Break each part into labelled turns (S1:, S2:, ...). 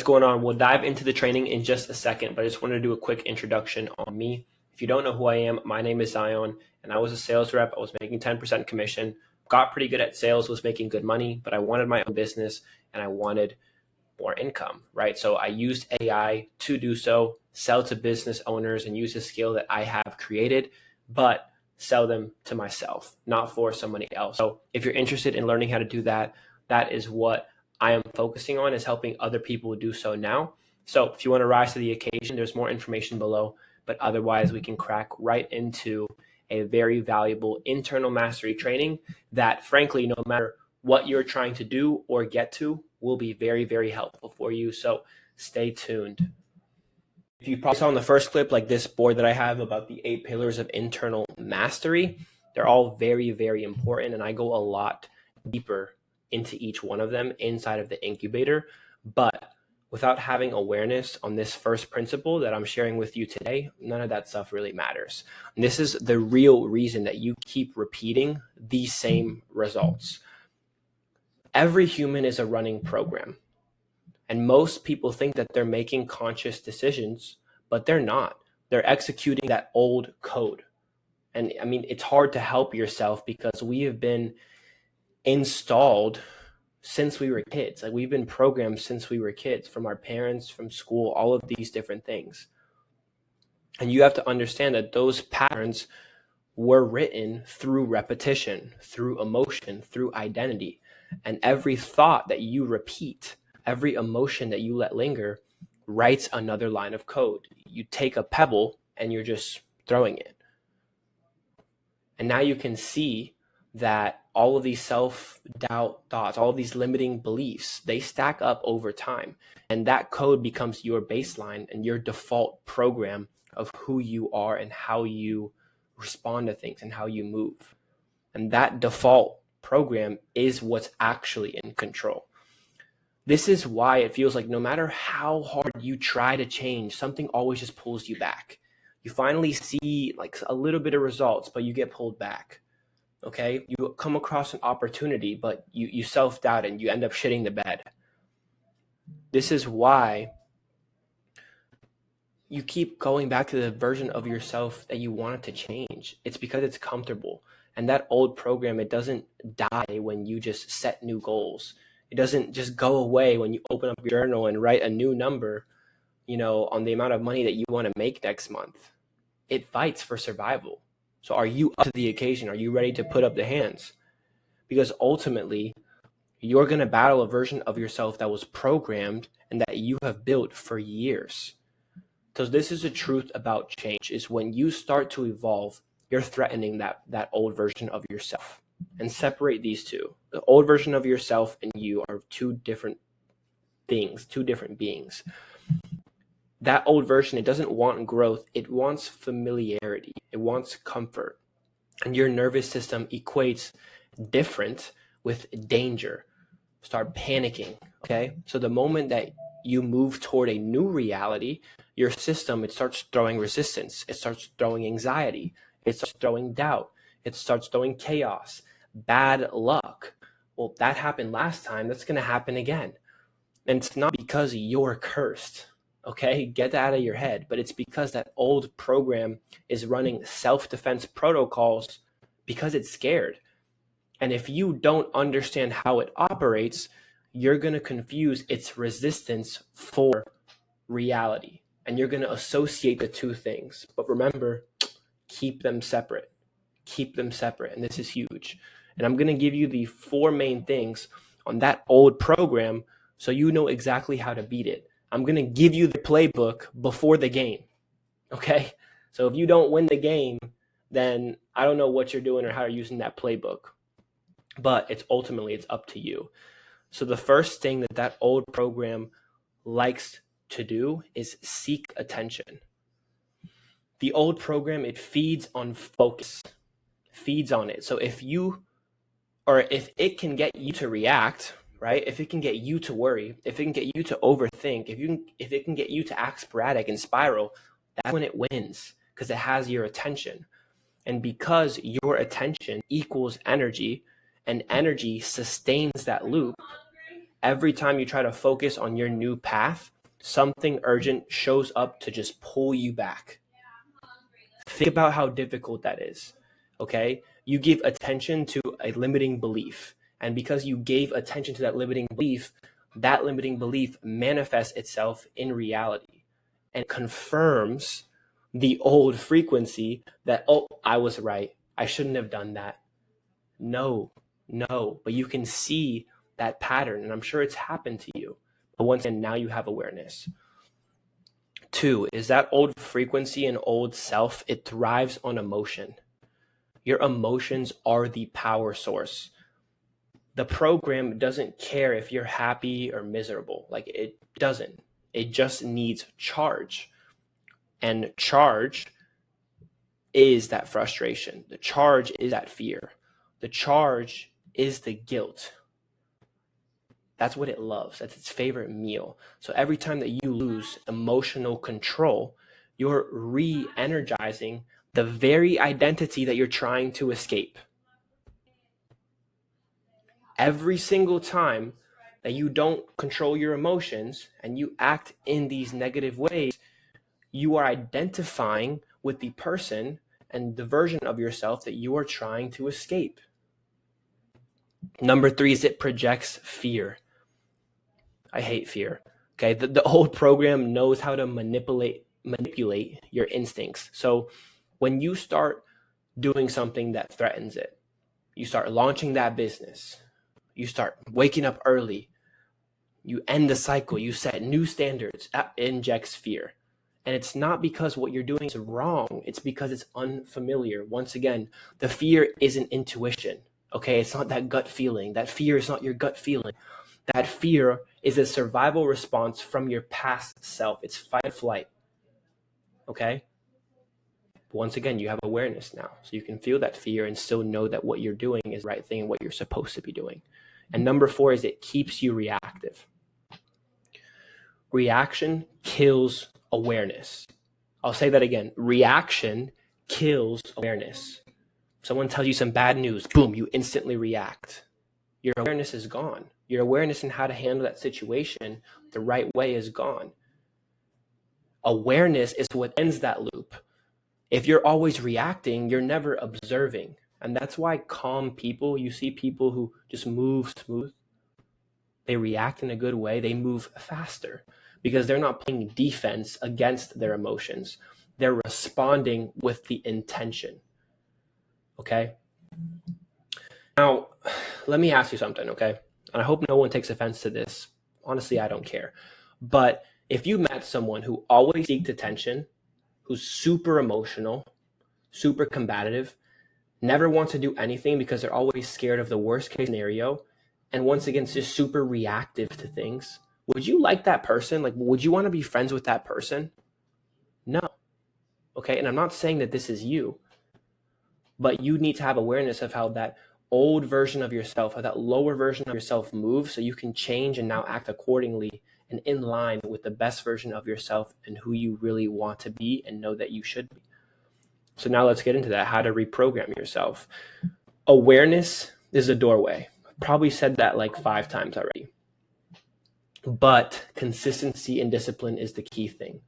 S1: What's going on? We'll dive into the training in just a second, but I just wanted to do a quick introduction on me. If you don't know who I am, my name is Zion, and I was a sales rep. I was making 10% commission, got pretty good at sales, was making good money, but I wanted my own business and I wanted more income, right? So I used AI to do so, sell to business owners and use a skill that I have created, but sell them to myself, not for somebody else. So if you're interested in learning how to do that, that is what I am focusing on, is helping other people do so now. So if you want to rise to the occasion, there's more information below, but otherwise we can crack right into a very valuable internal mastery training that, frankly, no matter what you're trying to do or get to, will be very, very helpful for you. So stay tuned. If you probably saw in the first clip, like this board that I have about the 8 pillars of internal mastery, they're all very, very important. And I go a lot deeper into each one of them inside of the incubator. But without having awareness on this first principle that I'm sharing with you today, none of that stuff really matters. And this is the real reason that you keep repeating these same results. Every human is a running program. And most people think that they're making conscious decisions, but they're not. They're executing that old code. And I mean, it's hard to help yourself because we have been installed since we were kids. Like, we've been programmed since we were kids, from our parents, from school, all of these different things. And you have to understand that those patterns were written through repetition, through emotion, through identity. And every thought that you repeat, every emotion that you let linger, writes another line of code. You take a pebble and you're just throwing it. And now you can see that all of these self-doubt thoughts, all of these limiting beliefs, they stack up over time. And that code becomes your baseline and your default program of who you are and how you respond to things and how you move. And that default program is what's actually in control. This is why it feels like no matter how hard you try to change, something always just pulls you back. You finally see like a little bit of results, but you get pulled back. Okay, you come across an opportunity, but you self-doubt and you end up shitting the bed. This is why you keep going back to the version of yourself that you wanted to change. It's because it's comfortable. And that old program, it doesn't die when you just set new goals. It doesn't just go away when you open up your journal and write a new number, on the amount of money that you want to make next month. It fights for survival. So are you up to the occasion? Are you ready to put up the hands? Because ultimately, you're going to battle a version of yourself that was programmed and that you have built for years. So this is the truth about change, is when you start to evolve, you're threatening that old version of yourself. And separate these two. The old version of yourself and you are two different things, two different beings. That old version, it doesn't want growth. It wants familiarity. It wants comfort. And your nervous system equates different with danger. Start panicking, okay? So the moment that you move toward a new reality, your system, it starts throwing resistance. It starts throwing anxiety. It starts throwing doubt. It starts throwing chaos, bad luck. Well, that happened last time. That's going to happen again. And it's not because you're cursed. Okay, get that out of your head. But it's because that old program is running self-defense protocols because it's scared. And if you don't understand how it operates, you're going to confuse its resistance for reality. And you're going to associate the two things. But remember, keep them separate. Keep them separate. And this is huge. And I'm going to give you the 4 main things on that old program so you know exactly how to beat it. I'm going to give you the playbook before the game, okay? So if you don't win the game, then I don't know what you're doing or how you're using that playbook. But it's up to you. So the first thing that old program likes to do is seek attention. The old program, it feeds on focus, feeds on it. So if it can get you to react, right? If it can get you to worry, if it can get you to overthink, if it can get you to act sporadic and spiral, that's when it wins, because it has your attention. And because your attention equals energy, and energy sustains that loop, Every time you try to focus on your new path, something urgent shows up to just pull you back. Think about how difficult that is, okay? You give attention to a limiting belief. And because you gave attention to that limiting belief manifests itself in reality and confirms the old frequency that, oh, I was right. I shouldn't have done that. No, but you can see that pattern, and I'm sure it's happened to you. But once again, now you have awareness. 2 is that old frequency and old self, it thrives on emotion. Your emotions are the power source. The program doesn't care if you're happy or miserable. Like, it doesn't. It just needs charge. And charge is that frustration. The charge is that fear. The charge is the guilt. That's what it loves. That's its favorite meal. So every time that you lose emotional control, you're re-energizing the very identity that you're trying to escape. Every single time that you don't control your emotions and you act in these negative ways, you are identifying with the person and the version of yourself that you are trying to escape. Number 3 is it projects fear. I hate fear. Okay, the old program knows how to manipulate your instincts. So when you start doing something that threatens it, you start launching that business, you start waking up early, you end the cycle, you set new standards, that injects fear. And it's not because what you're doing is wrong, it's because it's unfamiliar. Once again, the fear isn't intuition. Okay, it's not that gut feeling. That fear is not your gut feeling. That fear is a survival response from your past self. It's fight or flight. Okay? But once again, you have awareness now. So you can feel that fear and still know that what you're doing is the right thing and what you're supposed to be doing. And number 4 is it keeps you reactive. Reaction kills awareness. I'll say that again. Reaction kills awareness. Someone tells you some bad news, boom, you instantly react. Your awareness is gone. Your awareness in how to handle that situation the right way is gone. Awareness is what ends that loop. If you're always reacting, you're never observing. And that's why calm people, you see people who just move smooth. They react in a good way. They move faster because they're not playing defense against their emotions. They're responding with the intention. Okay? Now, let me ask you something, okay? And I hope no one takes offense to this. Honestly, I don't care. But if you met someone who always seeks attention, who's super emotional, super combative, never wants to do anything because they're always scared of the worst case scenario, and once again, it's just super reactive to things, would you like that person? Like, would you want to be friends with that person? No. Okay, and I'm not saying that this is you, but you need to have awareness of how that old version of yourself, how that lower version of yourself moves so you can change and now act accordingly and in line with the best version of yourself and who you really want to be and know that you should be. So now let's get into that, how to reprogram yourself. Awareness is a doorway. I've probably said that like 5 times already. But consistency and discipline is the key thing.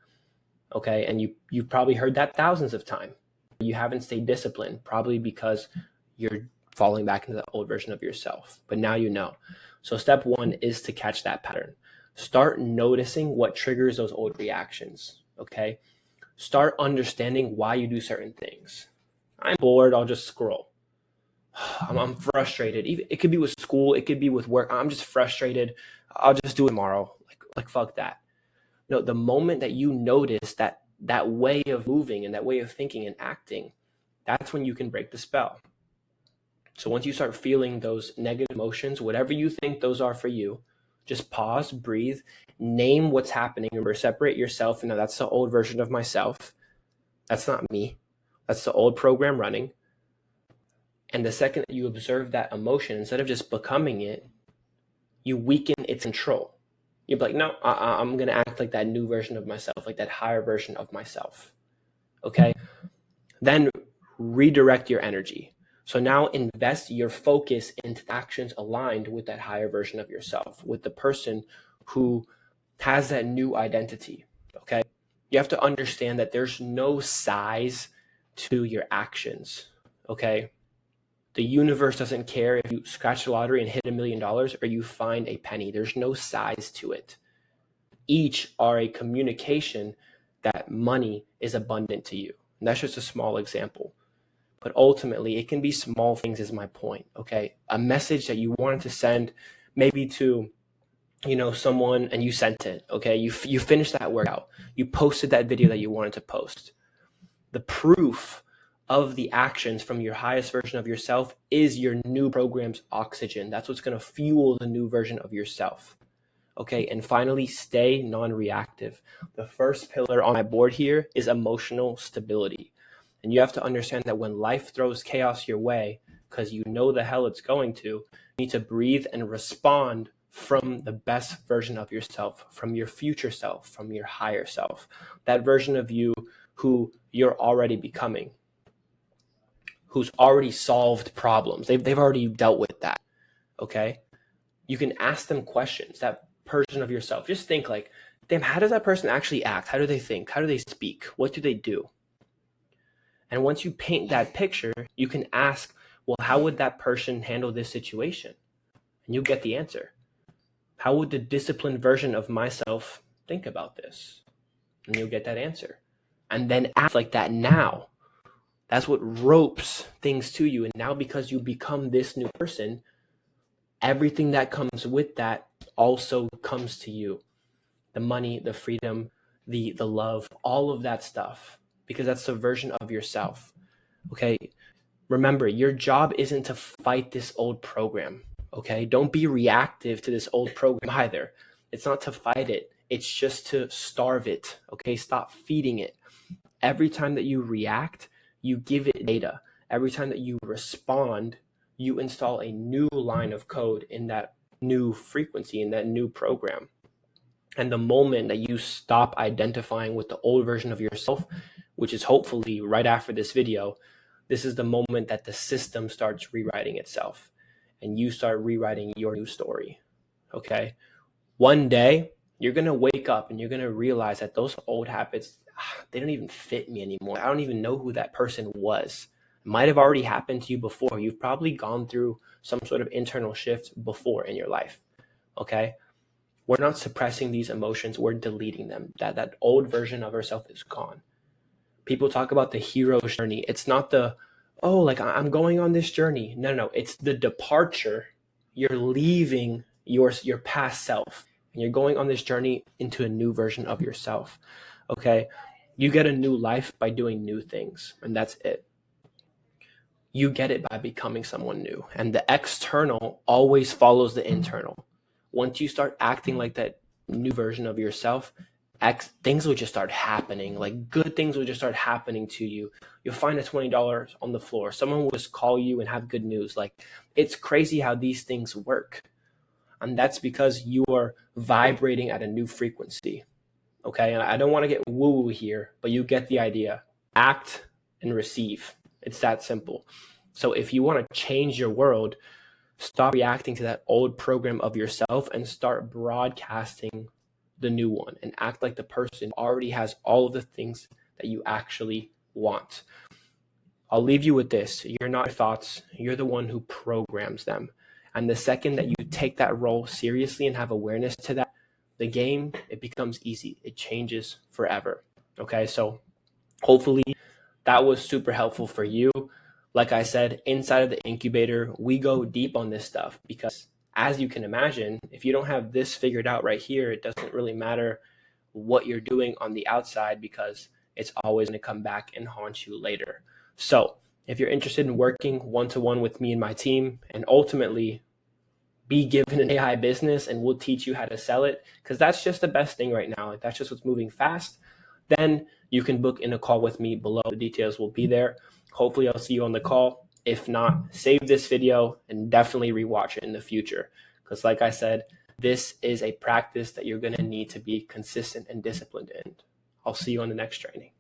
S1: Okay, and you've probably heard that thousands of times. You haven't stayed disciplined, probably because you're falling back into the old version of yourself. But now you know. So step 1 is to catch that pattern. Start noticing what triggers those old reactions, okay? Start understanding why you do certain things. I'm bored, I'll just scroll. I'm frustrated. It could be with school, it could be with work. I'm just frustrated. I'll just do it tomorrow. Like fuck that. No, the moment that you notice that way of moving and that way of thinking and acting, that's when you can break the spell. So once you start feeling those negative emotions, whatever you think those are for you, just pause, breathe, name what's happening. Remember, separate yourself. And now that's the old version of myself. That's not me. That's the old program running. And the second that you observe that emotion, instead of just becoming it, you weaken its control. You're like, no, I'm going to act like that new version of myself, like that higher version of myself. Okay? Then redirect your energy. So now invest your focus into actions aligned with that higher version of yourself, with the person who has that new identity. Okay. You have to understand that there's no size to your actions. Okay. The universe doesn't care if you scratch the lottery and hit $1 million or you find a penny. There's no size to it. Each are a communication that money is abundant to you. And that's just a small example. But ultimately, it can be small things is my point, okay? A message that you wanted to send maybe to, someone, and you sent it, okay? You finished that workout. You posted that video that you wanted to post. The proof of the actions from your highest version of yourself is your new program's oxygen. That's what's going to fuel the new version of yourself. Okay, and finally, stay non-reactive. The first pillar on my board here is emotional stability. And you have to understand that when life throws chaos your way, because you know the hell it's going to, you need to breathe and respond from the best version of yourself, from your future self, from your higher self, that version of you who you're already becoming, who's already solved problems. They've already dealt with that, okay? You can ask them questions, that person of yourself. Just think like, damn, how does that person actually act? How do they think? How do they speak? What do they do? And once you paint that picture, you can ask, well, how would that person handle this situation? And you'll get the answer. How would the disciplined version of myself think about this? And you'll get that answer. And then act like that now. That's what ropes things to you. And now because you become this new person, everything that comes with that also comes to you. The money, the freedom, the love, all of that stuff. Because that's the version of yourself. Okay? Remember, your job isn't to fight this old program. Okay? Don't be reactive to this old program either. It's not to fight it. It's just to starve it. Okay? Stop feeding it. Every time that you react, you give it data. Every time that you respond, you install a new line of code in that new frequency, in that new program. And the moment that you stop identifying with the old version of yourself, which is hopefully right after this video, this is the moment that the system starts rewriting itself and you start rewriting your new story. Okay? One day, you're going to wake up and you're going to realize that those old habits, they don't even fit me anymore. I don't even know who that person was. It might have already happened to you before. You've probably gone through some sort of internal shift before in your life. Okay? We're not suppressing these emotions. We're deleting them. That old version of ourselves is gone. People talk about the hero's journey. It's not I'm going on this journey. No. It's the departure. You're leaving your past self. And you're going on this journey into a new version of yourself. Okay? You get a new life by doing new things. And that's it. You get it by becoming someone new. And the external always follows the internal. Once you start acting like that new version of yourself, things will just start happening. Like good things will just start happening to you. You'll find a $20 on the floor. Someone will just call you and have good news. Like it's crazy how these things work. And that's because you are vibrating at a new frequency. Okay. And I don't want to get woo-woo here, but you get the idea. Act and receive. It's that simple. So if you want to change your world, stop reacting to that old program of yourself and start broadcasting the new one and act like the person who already has all of the things that you actually want. I'll leave you with this. You're not your thoughts. You're the one who programs them. And the second that you take that role seriously and have awareness to that, the game, it becomes easy. It changes forever. Okay, so hopefully that was super helpful for you. Like I said, inside of the incubator, we go deep on this stuff because as you can imagine, if you don't have this figured out right here, it doesn't really matter what you're doing on the outside because it's always going to come back and haunt you later. So if you're interested in working one-to-one with me and my team and ultimately be given an AI business and we'll teach you how to sell it, because that's just the best thing right now. Like that's just what's moving fast. Then you can book in a call with me below. The details will be there. Hopefully I'll see you on the call. If not, save this video and definitely rewatch it in the future. Because like I said, this is a practice that you're going to need to be consistent and disciplined in. I'll see you on the next training.